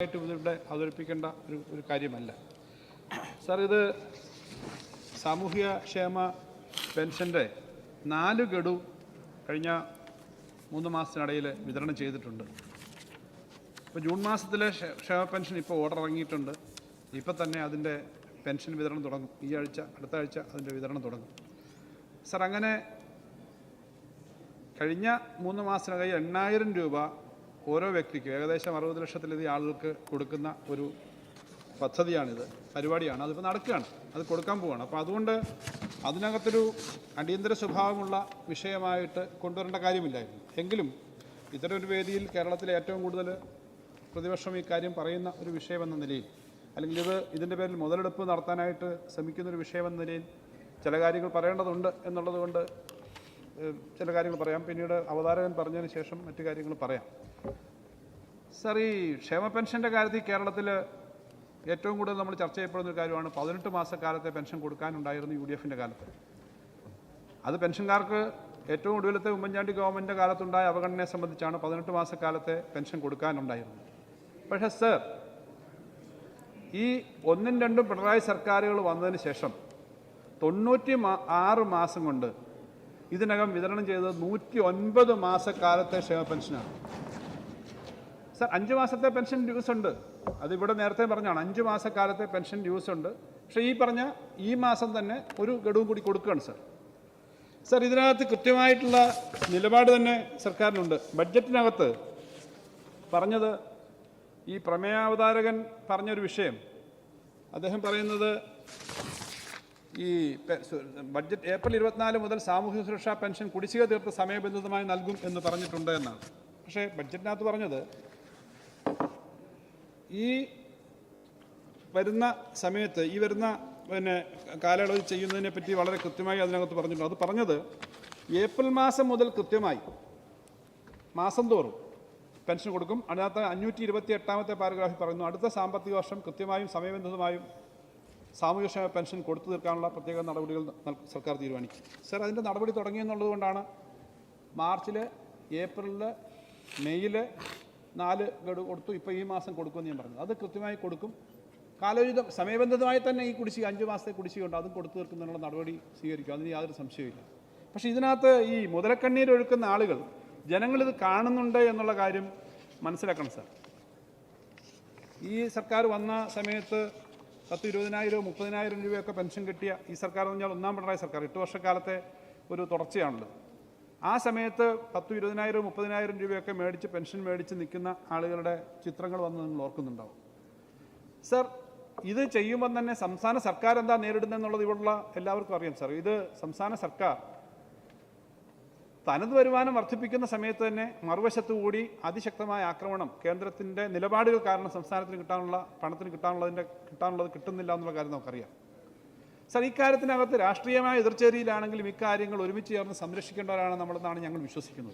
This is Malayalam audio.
ഇവിടെ അവതരിപ്പിക്കേണ്ട ഒരു കാര്യമല്ല സാർ. ഇത് സാമൂഹ്യ ക്ഷേമ പെൻഷൻ്റെ 4 ഗഡു കഴിഞ്ഞ 3 മാസത്തിനിടയിൽ വിതരണം ചെയ്തിട്ടുണ്ട്. ഇപ്പോൾ ജൂൺ മാസത്തിലെ ക്ഷേമ പെൻഷൻ ഇപ്പോൾ ഓർഡർ ഇറങ്ങിയിട്ടുണ്ട്. ഇപ്പം തന്നെ അതിൻ്റെ പെൻഷൻ വിതരണം തുടങ്ങും. ഈ ആഴ്ച അടുത്ത ആഴ്ച അതിൻ്റെ വിതരണം തുടങ്ങും സാർ. അങ്ങനെ കഴിഞ്ഞ 3 മാസത്തിനകം 8,000 രൂപ ഓരോ വ്യക്തിക്കും ഏകദേശം 60 ലക്ഷത്തിലധികം ആളുകൾക്ക് കൊടുക്കുന്ന ഒരു പദ്ധതിയാണിത്, പരിപാടിയാണ്. അതിപ്പോൾ നടക്കുകയാണ്, അത് കൊടുക്കാൻ പോവുകയാണ്. അപ്പോൾ അതുകൊണ്ട് അതിനകത്തൊരു അടിയന്തര സ്വഭാവമുള്ള വിഷയമായിട്ട് കൊണ്ടുവരേണ്ട കാര്യമില്ലായിരുന്നു. എങ്കിലും ഇത്തരം ഒരു വേദിയിൽ കേരളത്തിലെ ഏറ്റവും കൂടുതൽ പ്രതിപക്ഷം ഈ കാര്യം പറയുന്ന ഒരു വിഷയമെന്ന നിലയിൽ, അല്ലെങ്കിൽ ഇതിൻ്റെ പേരിൽ മുതലെടുപ്പ് നടത്താനായിട്ട് ശ്രമിക്കുന്നൊരു വിഷയമെന്ന നിലയിൽ ചില കാര്യങ്ങൾ പറയേണ്ടതുണ്ട് എന്നുള്ളത് കൊണ്ട് ചില കാര്യങ്ങൾ പറയാം. പിന്നീട് അവതാരകൻ പറഞ്ഞതിന് ശേഷം മറ്റു കാര്യങ്ങൾ പറയാം സാർ. ഈ ക്ഷേമ പെൻഷൻ്റെ കാര്യത്തിൽ കേരളത്തിൽ ഏറ്റവും കൂടുതൽ നമ്മൾ ചർച്ച ചെയ്യപ്പെടുന്ന ഒരു കാര്യമാണ് 18 മാസക്കാലത്തെ പെൻഷൻ കൊടുക്കാനുണ്ടായിരുന്നു UDFൻ്റെ കാലത്ത്. അത് പെൻഷൻകാർക്ക് ഏറ്റവും ഒടുവിലത്തെ ഉമ്മൻചാണ്ടി ഗവൺമെൻറ്റിൻ്റെ കാലത്തുണ്ടായ അവഗണനയെ സംബന്ധിച്ചാണ് 18 മാസക്കാലത്തെ പെൻഷൻ കൊടുക്കാനുണ്ടായിരുന്നത്. പക്ഷേ സർ, ഈ 1ഉം 2ഉം പിണറായി സർക്കാരുകൾ വന്നതിന് ശേഷം 96 മാസം കൊണ്ട് ഇതിനകം വിതരണം ചെയ്തത് 109 മാസക്കാലത്തെ ക്ഷേമ പെൻഷനാണ് സാർ. 5 മാസത്തെ പെൻഷൻ ഡ്യൂസ് ഉണ്ട്, അതിവിടെ നേരത്തെ പറഞ്ഞാണ്. 5 മാസക്കാലത്തെ പെൻഷൻ ഡ്യൂസ് ഉണ്ട്. പക്ഷേ ഈ മാസം തന്നെ ഒരു ഗഡുവും കൂടി കൊടുക്കുകയാണ് സാർ. ഇതിനകത്ത് കൃത്യമായിട്ടുള്ള നിലപാട് തന്നെ സർക്കാരിനുണ്ട്. ബഡ്ജറ്റിനകത്ത് പറഞ്ഞത്, ഈ പ്രമേയാവതാരകൻ പറഞ്ഞൊരു വിഷയം, അദ്ദേഹം പറയുന്നത് ഈ ബഡ്ജറ്റ് ഏപ്രിൽ 24 മുതൽ സാമൂഹ്യ സുരക്ഷാ പെൻഷൻ കുടിശ്ശിക തീർത്ത് സമയബന്ധിതമായി നൽകും എന്ന് പറഞ്ഞിട്ടുണ്ട് എന്നാണ്. പക്ഷേ ബഡ്ജറ്റിനകത്ത് പറഞ്ഞത് ഈ വരുന്ന സമയത്ത്, ഈ വരുന്ന കാലയളവിൽ ചെയ്യുന്നതിനെ പറ്റി വളരെ കൃത്യമായി അതിനകത്ത് പറഞ്ഞിട്ടുണ്ട്. അത് പറഞ്ഞത് ഏപ്രിൽ മാസം മുതൽ കൃത്യമായി മാസം തോറും പെൻഷൻ കൊടുക്കും. അതിനകത്ത് 528-ാമത്തെ പാരഗ്രാഫിൽ പറയുന്നു, അടുത്ത സാമ്പത്തിക വർഷം കൃത്യമായും സമയബന്ധിതമായും സാമൂഹ്യക്ഷേമ പെൻഷൻ കൊടുത്തു തീർക്കാനുള്ള പ്രത്യേക നടപടികൾ സർക്കാർ തീരുമാനിക്കും സാർ. അതിൻ്റെ നടപടി തുടങ്ങിയെന്നുള്ളത് കൊണ്ടാണ് മാർച്ചിൽ, ഏപ്രിലിൽ, മെയ്യിൽ 4 ഗഡു കൊടുത്തു. ഇപ്പോൾ ഈ മാസം കൊടുക്കുമെന്ന് ഞാൻ പറഞ്ഞത്. അത് കൃത്യമായി കൊടുക്കും. കാലോചിതം സമയബന്ധിതമായി തന്നെ ഈ കുടിശ്ശിക 5 മാസത്തെ കുടിശ്ശികയുണ്ട്, അതും കൊടുത്തു തീർക്കുന്നതിനുള്ള നടപടി സ്വീകരിക്കും. അതിന് യാതൊരു സംശയമില്ല. പക്ഷേ ഇതിനകത്ത് ഈ മുതലക്കണ്ണീരൊഴുക്കുന്ന ആളുകൾ, ജനങ്ങളിത് കാണുന്നുണ്ട് എന്നുള്ള കാര്യം മനസ്സിലാക്കണം സാർ. ഈ സർക്കാർ വന്ന സമയത്ത് 10,000-20,000 30,000 രൂപയൊക്കെ പെൻഷൻ കിട്ടിയ ഈ സർക്കാർ എന്ന് പറഞ്ഞാൽ 1ാം പിണറായി സർക്കാർ 8 വർഷക്കാലത്തെ ഒരു തുടർച്ചയാണല്ലോ. ആ സമയത്ത് 10,000-20,000 30,000 രൂപയൊക്കെ മേടിച്ച് പെൻഷൻ മേടിച്ച് നിൽക്കുന്ന ആളുകളുടെ ചിത്രങ്ങൾ വന്ന് നിങ്ങൾ ഓർക്കുന്നുണ്ടാവും സർ. ഇത് ചെയ്യുമ്പോൾ തന്നെ സംസ്ഥാന സർക്കാർ എന്താ നേരിടുന്നതെന്നുള്ളത് ഇവിടെയുള്ള എല്ലാവർക്കും അറിയാം സാർ. ഇത് സംസ്ഥാന സർക്കാർ തനത് വരുമാനം വർദ്ധിപ്പിക്കുന്ന സമയത്ത് തന്നെ മറുവശത്തു കൂടി അതിശക്തമായ ആക്രമണം, കേന്ദ്രത്തിൻ്റെ നിലപാടുകൾ കാരണം സംസ്ഥാനത്തിന് കിട്ടാനുള്ളത് കിട്ടുന്നില്ല എന്നുള്ള കാര്യം നമുക്കറിയാം സാർ. ഇക്കാര്യത്തിനകത്ത് രാഷ്ട്രീയമായ എതിർചേരിയിലാണെങ്കിലും ഇക്കാര്യങ്ങൾ ഒരുമിച്ച് ചേർന്ന് സംരക്ഷിക്കേണ്ടവരാണ് നമ്മളെന്നാണ് ഞങ്ങൾ വിശ്വസിക്കുന്നത്.